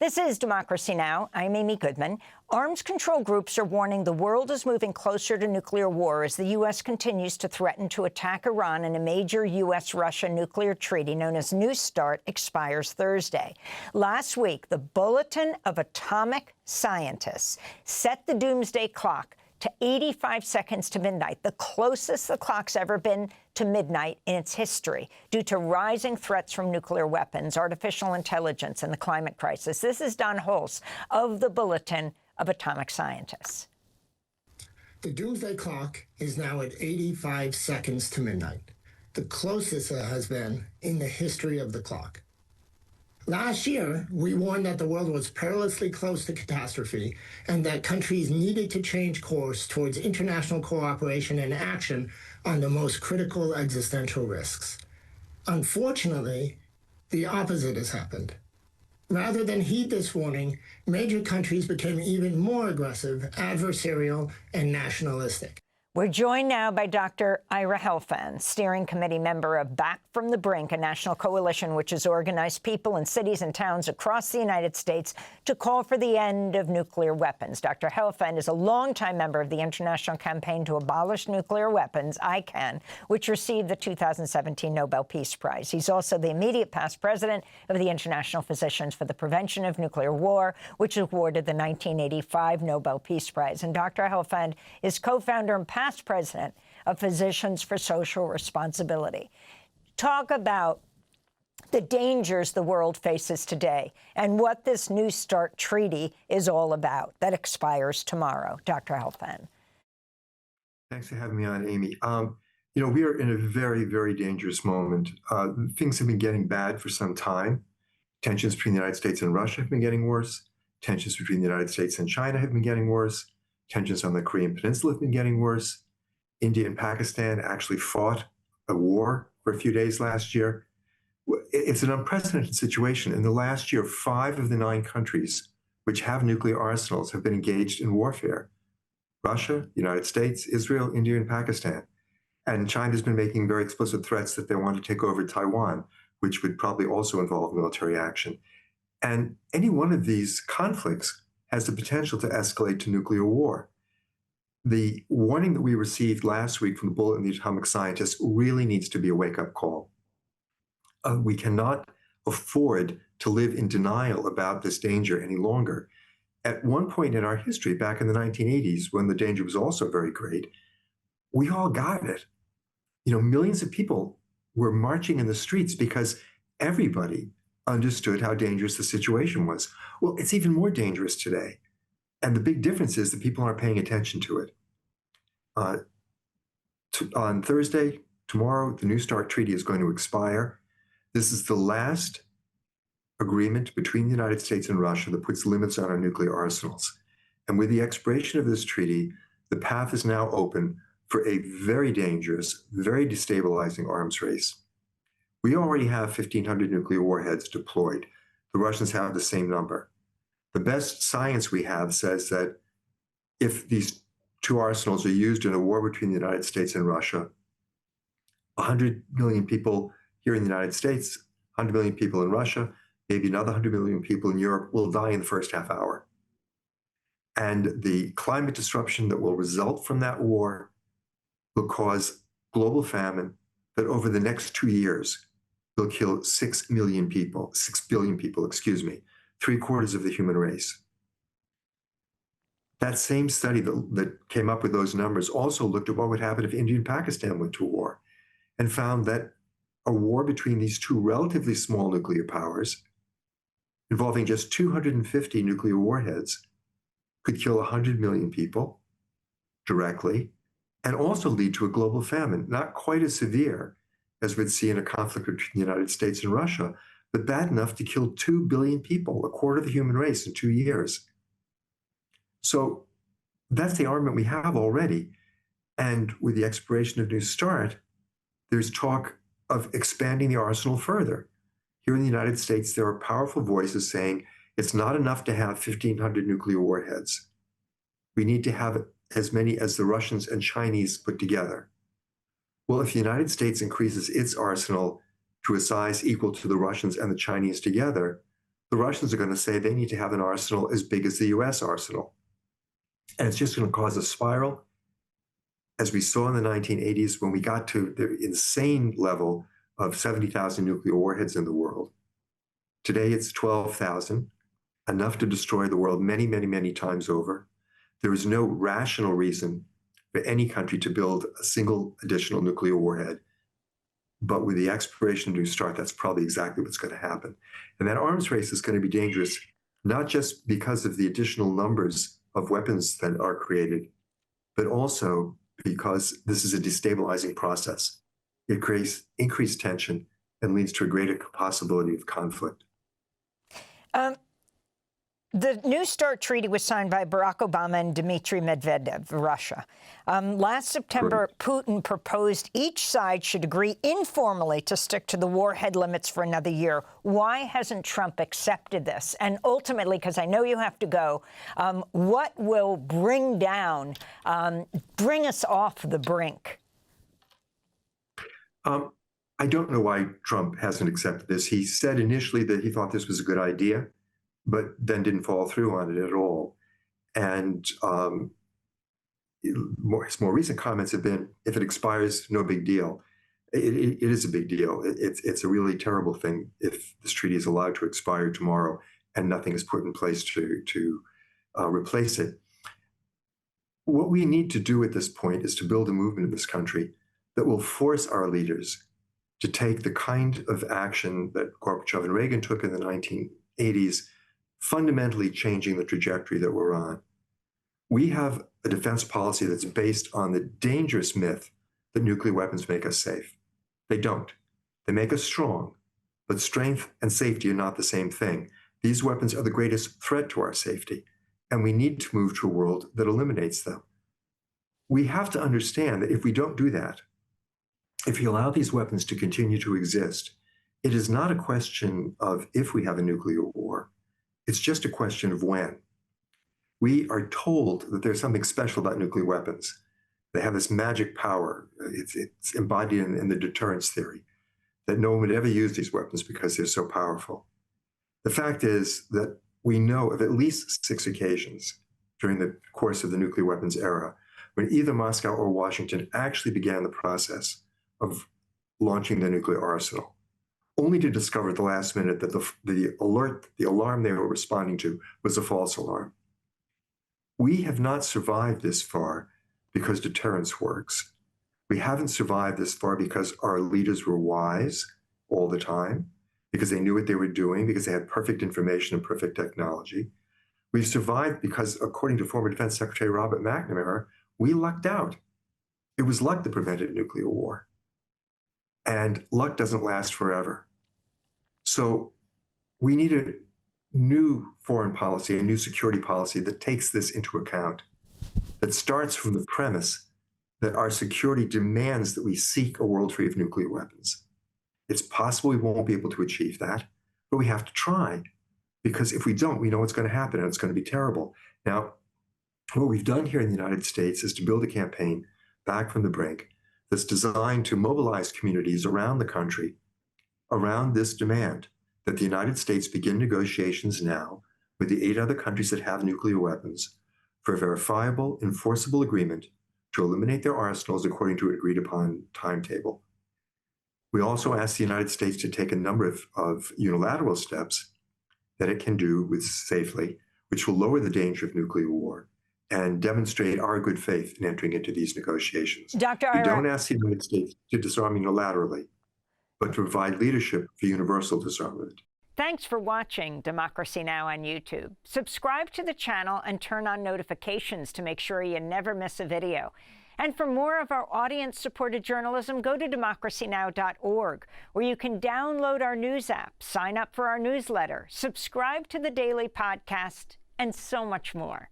This is Democracy Now! I'm Amy Goodman. Arms control groups are warning the world is moving closer to nuclear war as the U.S. continues to threaten to attack Iran, and a major U.S.-Russia nuclear treaty known as New START expires Thursday. Last week, the Bulletin of Atomic Scientists set the Doomsday Clock to 85 seconds to midnight, the closest the clock's ever been to midnight in its history, due to rising threats from nuclear weapons, artificial intelligence, and the climate crisis. This is Don Holtz of the Bulletin of Atomic Scientists. The Doomsday Clock is now at 85 seconds to midnight, the closest it has been in the history of the clock. Last year, we warned that the world was perilously close to catastrophe and that countries needed to change course towards international cooperation and action on the most critical existential risks. Unfortunately, the opposite has happened. Rather than heed this warning, major countries became even more aggressive, adversarial, and nationalistic. We're joined now by Dr. Ira Helfand, steering committee member of Back from the Brink, a national coalition which has organized people in cities and towns across the United States to call for the end of nuclear weapons. Dr. Helfand is a longtime member of the International Campaign to Abolish Nuclear Weapons, ICAN, which received the 2017 Nobel Peace Prize. He's also the immediate past president of the International Physicians for the Prevention of Nuclear War, which awarded the 1985 Nobel Peace Prize. And Dr. Helfand is co-founder and past president of Physicians for Social Responsibility. Talk about the dangers the world faces today and what this New START treaty is all about that expires tomorrow. Dr. Helfand. Thanks for having me on, Amy. We are in a very, very dangerous moment. Things have been getting bad for some time. Tensions between the United States and Russia have been getting worse. Tensions between the United States and China have been getting worse. Tensions on the Korean Peninsula have been getting worse. India and Pakistan actually fought a war for a few days last year. It's an unprecedented situation. In the last year, 5 of the 9 countries which have nuclear arsenals have been engaged in warfare. Russia, the United States, Israel, India, and Pakistan. And China's been making very explicit threats that they want to take over Taiwan, which would probably also involve military action. And any one of these conflicts has the potential to escalate to nuclear war. The warning that we received last week from the Bulletin of the Atomic Scientists really needs to be a wake-up call. We cannot afford to live in denial about this danger any longer. At one point in our history, back in the 1980s, when the danger was also very great, we all got it. Millions of people were marching in the streets because everybody understood how dangerous the situation was. Well, it's even more dangerous today. And the big difference is that people aren't paying attention to it. On Thursday, tomorrow, the New START treaty is going to expire. This is the last agreement between the United States and Russia that puts limits on our nuclear arsenals. And with the expiration of this treaty, the path is now open for a very dangerous, very destabilizing arms race. We already have 1,500 nuclear warheads deployed. The Russians have the same number. The best science we have says that if these 2 arsenals are used in a war between the United States and Russia, 100 million people here in the United States, 100 million people in Russia, maybe another 100 million people in Europe will die in the first half hour. And the climate disruption that will result from that war will cause global famine that over the next 2 years will kill 6 billion people, 3/4 of the human race. That same study that came up with those numbers also looked at what would happen if India and Pakistan went to war and found that a war between these 2 relatively small nuclear powers, involving just 250 nuclear warheads, could kill 100 million people directly and also lead to a global famine, not quite as severe as we'd see in a conflict between the United States and Russia, but bad enough to kill 2 billion people, 1/4 of the human race in 2 years. So that's the armament we have already. And with the expiration of New START, there's talk of expanding the arsenal further. Here in the United States, there are powerful voices saying it's not enough to have 1,500 nuclear warheads. We need to have as many as the Russians and Chinese put together. Well, if the United States increases its arsenal to a size equal to the Russians and the Chinese together, the Russians are going to say they need to have an arsenal as big as the US arsenal. And it's just going to cause a spiral, as we saw in the 1980s when we got to the insane level of 70,000 nuclear warheads in the world. Today it's 12,000, enough to destroy the world many, many, many times over. There is no rational reason for any country to build a single additional nuclear warhead. But with the expiration of New START, that's probably exactly what's going to happen. And that arms race is going to be dangerous, not just because of the additional numbers of weapons that are created, but also because this is a destabilizing process. It creates increased tension and leads to a greater possibility of conflict. The New START treaty was signed by Barack Obama and Dmitry Medvedev of Russia. Last September, Putin proposed each side should agree informally to stick to the warhead limits for another year. Why hasn't Trump accepted this? And ultimately, because I know you have to go, what will bring us off the brink? I don't know why Trump hasn't accepted this. He said initially that he thought this was a good idea, but then didn't follow through on it at all. And his more recent comments have been, if it expires, no big deal. It is a big deal. It's a really terrible thing if this treaty is allowed to expire tomorrow and nothing is put in place to replace it. What we need to do at this point is to build a movement in this country that will force our leaders to take the kind of action that Gorbachev and Reagan took in the 1980s, fundamentally changing the trajectory that we're on. We have a defense policy that's based on the dangerous myth that nuclear weapons make us safe. They don't. They make us strong, but strength and safety are not the same thing. These weapons are the greatest threat to our safety, and we need to move to a world that eliminates them. We have to understand that if we don't do that, if we allow these weapons to continue to exist, it is not a question of if we have a nuclear war. It's just a question of when. We are told that there's something special about nuclear weapons. They have this magic power. It's embodied in the deterrence theory, that no one would ever use these weapons because they're so powerful. The fact is that we know of at least 6 occasions during the course of the nuclear weapons era when either Moscow or Washington actually began the process of launching the nuclear arsenal, only to discover at the last minute that the alarm they were responding to was a false alarm. We have not survived this far because deterrence works. We haven't survived this far because our leaders were wise all the time, because they knew what they were doing, because they had perfect information and perfect technology. We've survived because, according to former Defense Secretary Robert McNamara, we lucked out. It was luck that prevented nuclear war. And luck doesn't last forever. So we need a new foreign policy, a new security policy that takes this into account, that starts from the premise that our security demands that we seek a world free of nuclear weapons. It's possible we won't be able to achieve that, but we have to try, because if we don't, we know what's going to happen, and it's going to be terrible. Now, what we've done here in the United States is to build a campaign back from the brink that's designed to mobilize communities around the country around this demand that the United States begin negotiations now with the 8 other countries that have nuclear weapons for a verifiable, enforceable agreement to eliminate their arsenals according to an agreed-upon timetable. We also ask the United States to take a number of unilateral steps that it can do safely, which will lower the danger of nuclear war and demonstrate our good faith in entering into these negotiations. Dr. Ira, we don't ask the United States to disarm unilaterally, but to provide leadership for universal disarmament. Thanks for watching Democracy Now! On YouTube. Subscribe to the channel and turn on notifications to make sure you never miss a video. And for more of our audience-supported journalism, go to democracynow.org, where you can download our news app, sign up for our newsletter, subscribe to the daily podcast, and so much more.